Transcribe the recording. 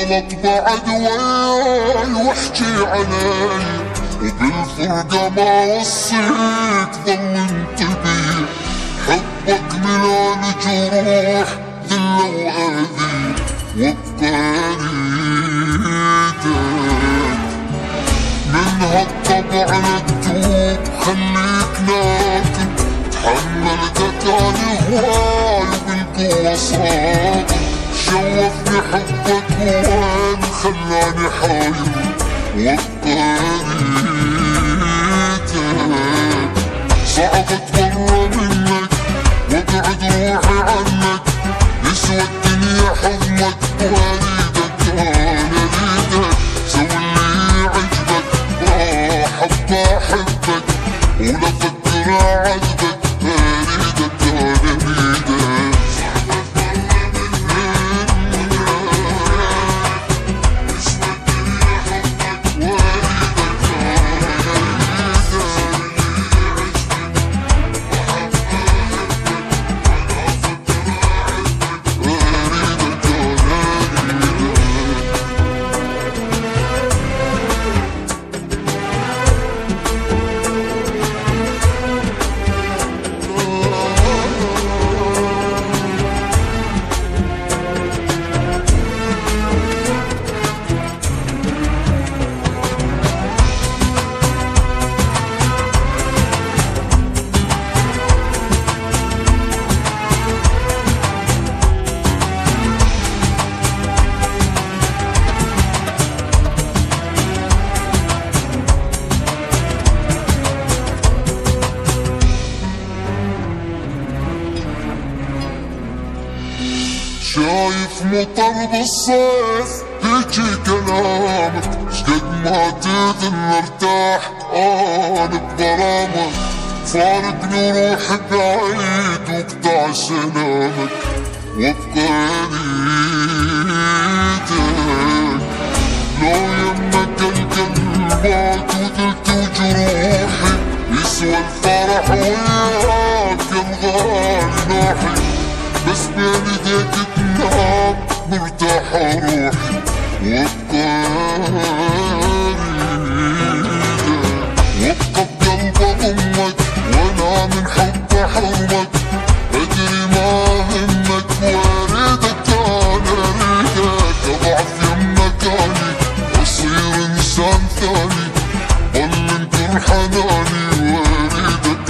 غلط بعد وياي واحكي علي، وبالفرقة ما وصيك ظل انتبه. حبك ملان جروح ذلة وأذى وابقى أريدك. من هالطبع للتوب خليك ناكب، تحملتك أنا هواي وبالقوة صادق. شوفني حبك وين خلاني حاير وابقى أريدك. صعب اتبرى منك وابعد روحي عنك، يسوى الدنيا حضنك واريدك انا اريدك. سوي اللي يعجبك راح ابقى احبك، ولا افكر اعذبك اريدك انا اريدك. شايف مطر بالصيف هيجي كلامك، شقد ما تذل ارتاح انا بغرامك. فارقني روحي بعيد واقطع سلامك وابقى اريدك. لو يمك القلب مات وذلت وجروحي، يسوى الفرح وياك الغالي نوحي. بس بين ايديك تنام مرتاحة روحي وابقى اريدك. وابقى بقلب اضمك وانا من حب حرمك، ادري ما همك واريدك انا اريدك. اضعف يمك اني اصير انسان ثاني، ظل انكر حناني واريدك